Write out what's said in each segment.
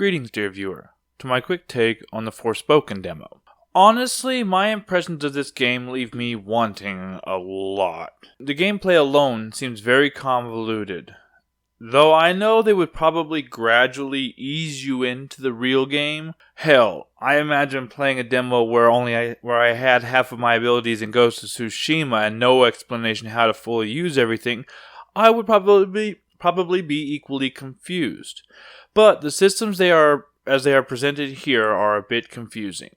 Greetings, dear viewer, to my quick take on the Forspoken demo. Honestly, my impressions of this game leave me wanting a lot. The gameplay alone seems very convoluted, though I know they would probably gradually ease you into the real game. Hell, I imagine playing a demo where I had half of my abilities in Ghost of Tsushima and no explanation how to fully use everything, I would probably be equally confused. But the systems as they are presented here are a bit confusing.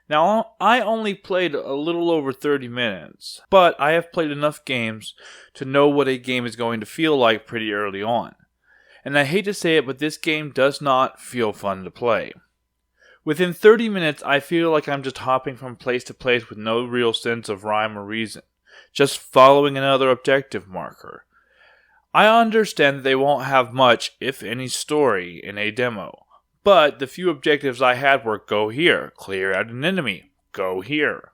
Now, I only played a little over 30 minutes, but I have played enough games to know what a game is going to feel like pretty early on. And I hate to say it, but this game does not feel fun to play. Within 30 minutes, I feel like I'm just hopping from place to place with no real sense of rhyme or reason, just following another objective marker. I understand that they won't have much, if any, story in a demo, but the few objectives I had were go here, clear out an enemy, go here.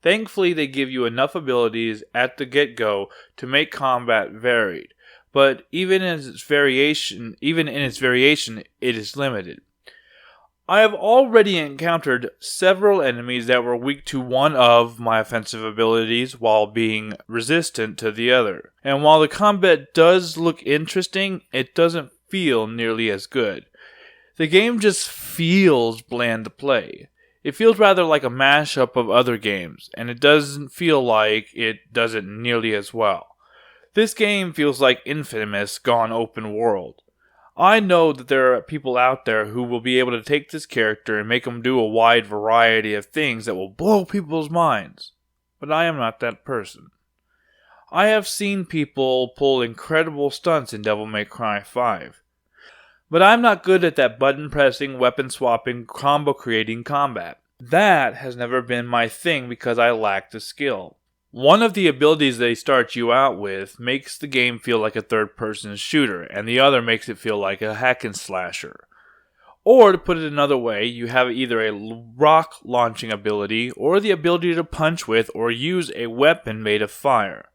Thankfully, they give you enough abilities at the get-go to make combat varied, but even in its variation, it is limited. I have already encountered several enemies that were weak to one of my offensive abilities while being resistant to the other. And while the combat does look interesting, it doesn't feel nearly as good. The game just feels bland to play. It feels rather like a mashup of other games, and it doesn't feel like it does it nearly as well. This game feels like Infamous gone open world. I know that there are people out there who will be able to take this character and make him do a wide variety of things that will blow people's minds. But I am not that person. I have seen people pull incredible stunts in Devil May Cry 5. But I'm not good at that button-pressing, weapon-swapping, combo-creating combat. That has never been my thing because I lack the skill. One of the abilities they start you out with makes the game feel like a third-person shooter, and the other makes it feel like a hack-and-slasher. Or, to put it another way, you have either a rock-launching ability, or the ability to punch with or use a weapon made of fire.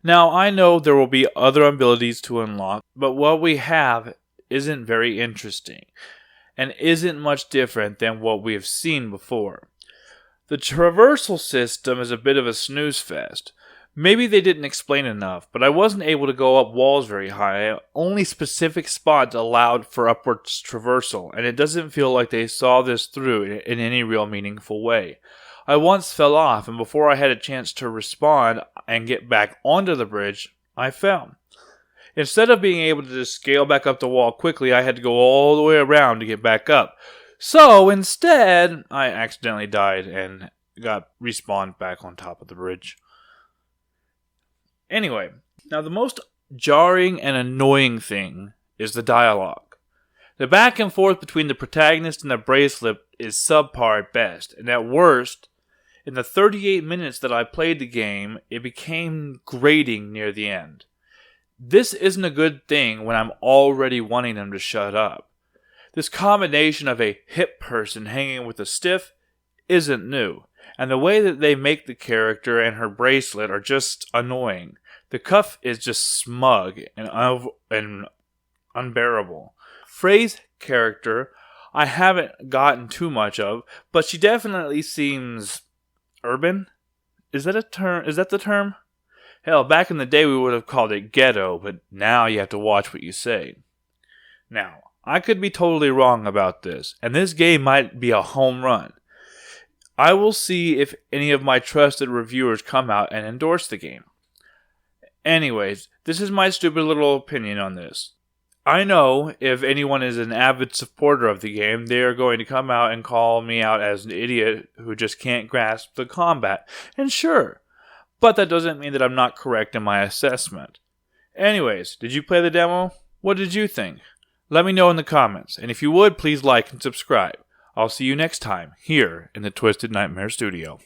Now, I know there will be other abilities to unlock, but what we have isn't very interesting, and isn't much different than what we have seen before. The traversal system is a bit of a snooze fest. Maybe they didn't explain enough, but I wasn't able to go up walls very high. Only specific spots allowed for upwards traversal, and it doesn't feel like they saw this through in any real meaningful way. I once fell off, and before I had a chance to respawn and get back onto the bridge, I fell. Instead of being able to just scale back up the wall quickly, I had to go all the way around to get back up. So, instead, I accidentally died and got respawned back on top of the bridge. Anyway, now the most jarring and annoying thing is the dialogue. The back and forth between the protagonist and the bracelet is subpar at best, and at worst, in the 38 minutes that I played the game, it became grating near the end. This isn't a good thing when I'm already wanting them to shut up. This combination of a hip person hanging with a stiff isn't new, and the way that they make the character and her bracelet are just annoying. The cuff is just smug and unbearable. Frey's character I haven't gotten too much of, but she definitely seems urban? Is that the term? Hell, back in the day we would have called it ghetto, but now you have to watch what you say. Now, I could be totally wrong about this, and this game might be a home run. I will see if any of my trusted reviewers come out and endorse the game. Anyways, this is my stupid little opinion on this. I know if anyone is an avid supporter of the game, they are going to come out and call me out as an idiot who just can't grasp the combat. And sure, but that doesn't mean that I'm not correct in my assessment. Anyways, did you play the demo? What did you think? Let me know in the comments, and if you would, please like and subscribe. I'll see you next time, here in the Twisted Nightmare Studio.